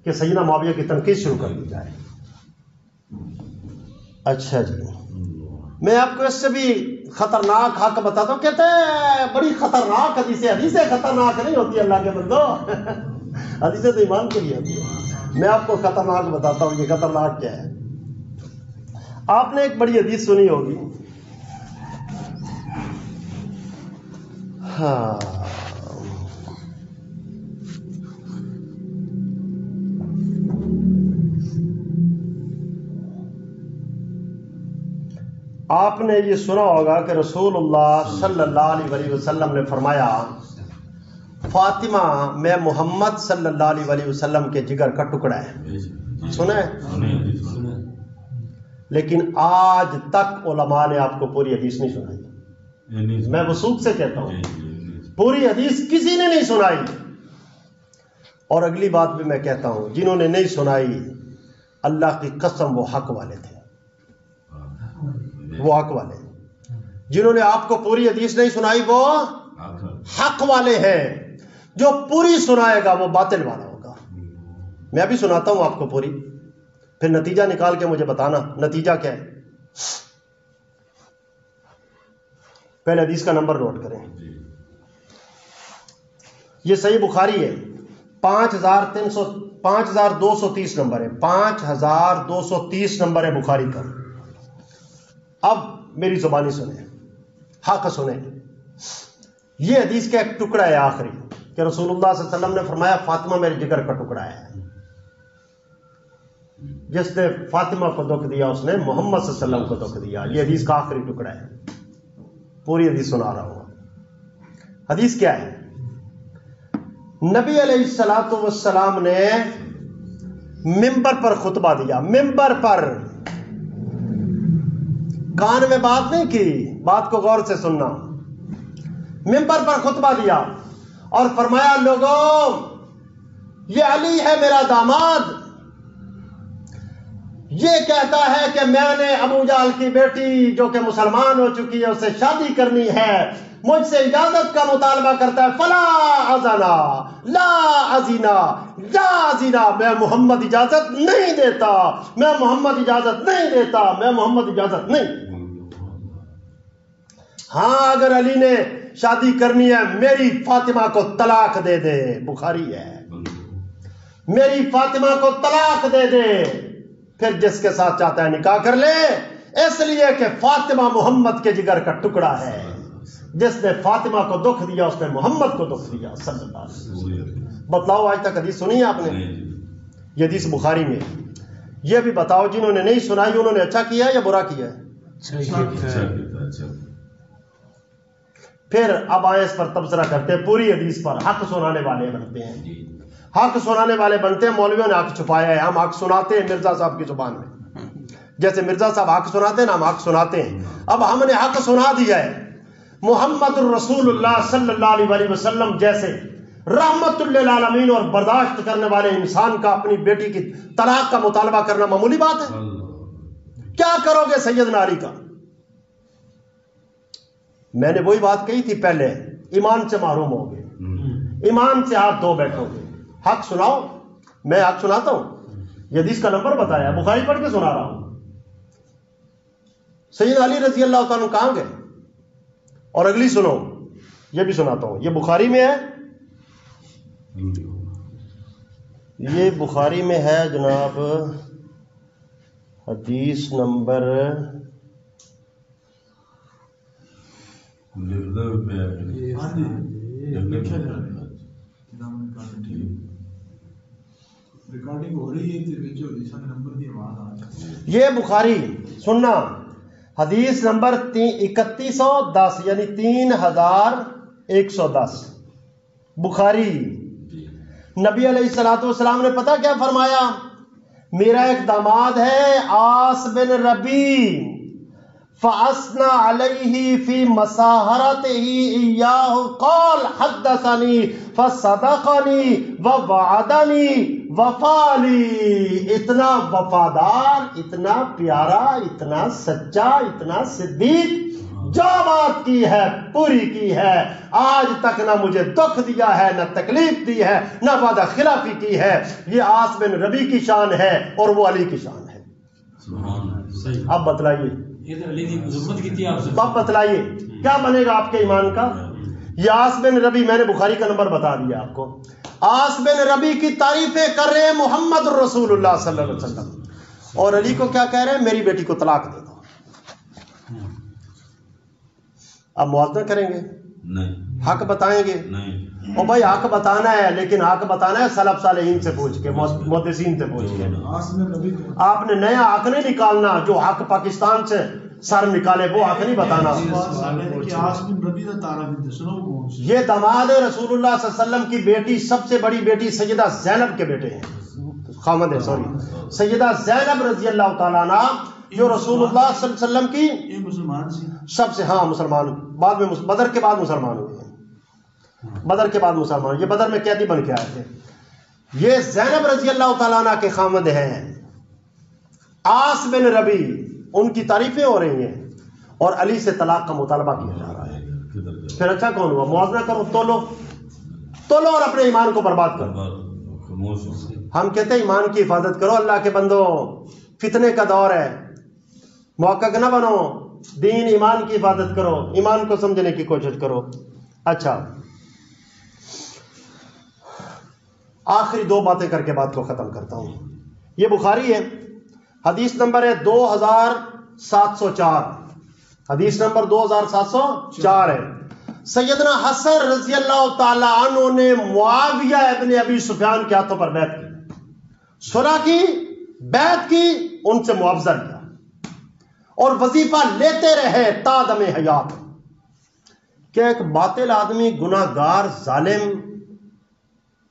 کہ سیدنا معاویہ کی تنقید شروع کر دی جائے. اچھا جی، میں آپ کو اس سے بھی خطرناک حق بتاتا ہوں. کہتے ہیں بڑی خطرناک حدیثیں، حدیثیں خطرناک نہیں ہوتی اللہ کے بندو، حدیثیں تو ایمان کے لیے ہوتی ہے. میں آپ کو خطرناک بتاتا ہوں. یہ خطرناک کیا ہے؟ آپ نے ایک بڑی حدیث سنی ہوگی، ہاں، آپ نے یہ سنا ہوگا کہ رسول اللہ صلی اللہ علیہ وسلم نے فرمایا فاطمہ میں محمد صلی اللہ علیہ وسلم کے جگر کا ٹکڑا ہے. سنا ہے؟ لیکن آج تک علماء نے آپ کو پوری حدیث نہیں سنائی. میں وثوق سے کہتا ہوں پوری حدیث کسی نے نہیں سنائی. اور اگلی بات بھی میں کہتا ہوں جنہوں نے نہیں سنائی اللہ کی قسم وہ حق والے تھے. وہ حق والے جنہوں نے آپ کو پوری حدیث نہیں سنائی وہ حق والے ہیں. جو پوری سنائے گا وہ باطل والا ہوگا. میں ابھی سناتا ہوں آپ کو پوری, پھر نتیجہ نکال کے مجھے بتانا نتیجہ کیا ہے. پہلے حدیث کا نمبر نوٹ کریں. یہ صحیح بخاری ہے, 5230 نمبر ہے. 5230 نمبر ہے بخاری کا. اب میری زبانی سنیں, حق سنیں. یہ حدیث کا ایک ٹکڑا ہے آخری کہ رسول اللہ صلی اللہ علیہ وسلم نے فرمایا فاطمہ میرے جگر کا ٹکڑا ہے. جس نے فاطمہ کو دکھ دیا اس نے محمد صلی اللہ علیہ وسلم کو دکھ دیا. یہ حدیث کا آخری ٹکڑا ہے. پوری حدیث سنا رہا ہوں. حدیث کیا ہے؟ نبی علیہ السلام نے ممبر پر خطبہ دیا. ممبر پر, کان میں بات نہیں کی, بات کو غور سے سننا. ممبر پر خطبہ دیا اور فرمایا لوگوں یہ علی ہے میرا داماد. یہ کہتا ہے کہ میں نے ابو جہل کی بیٹی جو کہ مسلمان ہو چکی ہے اسے شادی کرنی ہے. مجھ سے اجازت کا مطالبہ کرتا ہے. فلا ازنا لا ازینا لا ازینا. میں محمد اجازت نہیں دیتا, میں محمد اجازت نہیں دیتا, میں محمد اجازت نہیں. ہاں اگر علی نے شادی کرنی ہے میری فاطمہ کو طلاق دے دے. بخاری ہے. میری فاطمہ کو طلاق دے دے, پھر جس کے ساتھ چاہتا ہے نکاح کر لے. اس لیے کہ فاطمہ محمد کے جگر کا ٹکڑا ہے. جس نے فاطمہ کو دکھ دیا اس نے محمد کو دکھ دیا صلی اللہ علیہ وسلم. بتلاؤ آج تک حدیث سنی ہے آپ نے؟ یہ حدیث بخاری میں. یہ بھی بتاؤ جنہوں نے نہیں سنائی انہوں نے اچھا کیا یا برا کیا ہے؟ پھر اب آئے اس پر تبصرہ کرتے ہیں. پوری حدیث پر حق سنانے والے بنتے ہیں. حق سنانے والے بنتے ہیں. مولویوں نے حق چھپایا ہے, ہم حق سناتے ہیں مرزا صاحب کی زبان میں. جیسے مرزا صاحب حق سناتے ہیں نا, ہم حق سناتے ہیں. اب ہم نے حق سنا دیا ہے. محمد الرسول اللہ صلی اللہ علیہ وسلم جیسے رحمت للعالمین اور برداشت کرنے والے انسان کا اپنی بیٹی کی طلاق کا مطالبہ کرنا معمولی بات ہے؟ کیا کرو گے سیدنا علی کا؟ میں نے وہی بات کہی تھی پہلے, ایمان سے محروم ہو گے, ایمان سے ہاتھ دھو بیٹھو گے. حق سناؤ, میں حق سناتا ہوں. یہ حدیث کا نمبر بتایا, بخاری پڑھ کے سنا رہا ہوں. سیدنا علی رضی اللہ تعالیٰ کہاں گئے؟ اور اگلی سنو, یہ بھی سناتا ہوں. یہ بخاری میں ہے, یہ بخاری میں ہے جناب. حدیث نمبر یہ بخاری سننا حدیث نمبر 3110 یعنی 3110 بخاری. نبی علیہ الصلوۃ والسلام نے پتہ کیا فرمایا؟ میرا ایک داماد ہے عاص بن ربی, فاثنى علیہ فی مساہرتہ ایاہ قال حدثنی فصدقنی ووعدنی وفالی. اتنا وفادار, اتنا پیارا, اتنا سچا, اتنا صدیق, جو بات کی ہے پوری کی ہے. آج تک نہ مجھے دکھ دیا ہے, نہ تکلیف دی ہے, نہ وعدہ خلافی کی ہے. یہ عاص بن ربی کی شان ہے اور وہ علی کی شان ہے. اب بتلائیے, اب بتلائیے کیا بنے گا آپ کے ایمان کا؟ یہ عاص بن ربی, میں نے بخاری کا نمبر بتا دیا آپ کو. عاص بن ربی کی تعریفیں کر رہے ہیں محمد رسول اللہ صلی اللہ علیہ وسلم, اور علی کو کیا کہہ رہے ہیں؟ میری بیٹی کو طلاق دے دو. اب موازنہ کریں گے؟ نہیں. حق بتائیں گے؟ نہیں. اور بھائی حق بتانا ہے, لیکن حق بتانا ہے سلف صالحین سے پوچھ کے, محدثین سے پوچھ کے. آپ نے نیا حق نہیں نکالنا جو حق پاکستان سے سر نکالے وہ آ کے نہیں بتانا. یہ داماد رسول اللہ صلی اللہ علیہ وسلم کی بیٹی سب سے بڑی بیٹی سیدہ زینب کے بیٹے ہیں، خامد ہے سوری سیدہ زینب رضی اللہ تعالیٰ عنہ جو رسول اللہ صلی اللہ علیہ وسلم کی مسلمان سب سے مسلمان بعد میں بدر کے بعد مسلمان ہوئے ہیں. بدر کے بعد مسلمان، یہ بدر میں قیدی بن کے آئے تھے. یہ زینب رضی اللہ تعالیٰ عنہ کے خامد ہیں. عاص بن ربی ان کی تعریفیں ہو رہی ہیں اور علی سے طلاق کا مطالبہ کیا جا رہا ہے. پھر اچھا کون ہوا؟ موازنہ کرو، تولو اور اپنے ایمان کو برباد کرو. ہم کہتے ہیں ایمان کی حفاظت کرو. اللہ کے بندو فتنے کا دور ہے، موقع نہ بنو. دین ایمان کی حفاظت کرو، ایمان کو سمجھنے کی کوشش کرو. اچھا آخری دو باتیں کر کے بات کو ختم کرتا ہوں. یہ بخاری ہے، حدیث نمبر ہے 2704. حدیث نمبر 2704 ہے. سیدنا حسن رضی اللہ تعالی عنہ نے معاویہ ابن ابی سفیان کے ہاتھوں پر بیعت کی، صلح کی، بیعت کی، ان سے معاوضہ لیا اور وظیفہ لیتے رہے تا دم حیات. کہ ایک باطل آدمی، گناہ گار، ظالم،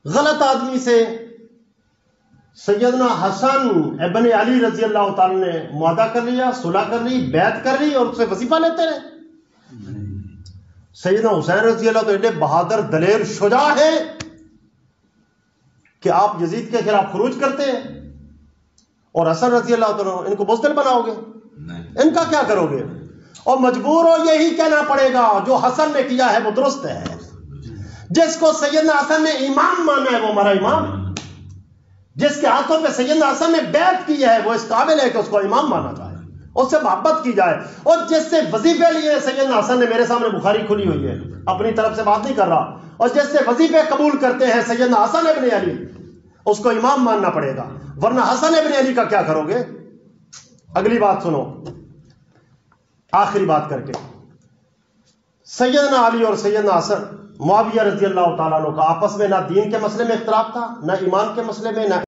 غلط آدمی سے سیدنا حسن ابن علی رضی اللہ تعالی نے معاہدہ کر لیا، صلح کر لی، بیعت کر لی اور اس سے وظیفہ لیتے رہے. سیدنا حسین رضی اللہ تعالی بہادر، دلیر، شجاع ہے کہ آپ یزید کے خلاف خروج کرتے ہیں اور حسن رضی اللہ تعالی ان کو بزدل بناؤ گے، ان کا کیا کرو گے؟ اور مجبور ہو یہی کہنا پڑے گا جو حسن نے کیا ہے وہ درست ہے. جس کو سیدنا حسن نے امام مانا ہے وہ ہمارا امام، جس کے ہاتھوں پہ سیدنا حسن نے بیعت کی ہے وہ اس قابل ہے کہ اس کو امام مانا جائے، اس سے محبت کی جائے. اور جس سے وظیفے لیے سیدنا حسن نے، میرے سامنے بخاری کھلی ہوئی ہے، اپنی طرف سے بات نہیں کر رہا، اور جس سے وظیفے قبول کرتے ہیں سیدنا حسن ابن علی، اس کو امام ماننا پڑے گا. ورنہ حسن ابن علی کا کیا کرو گے؟ اگلی بات سنو، آخری بات کر کے. سیدنا علی اور سیدنا حسن، معاویہ رضی اللہ تعالیٰ عنہ کا آپس میں نہ دین کے مسئلے میں اختلاف تھا، نہ ایمان کے مسئلے میں، نہ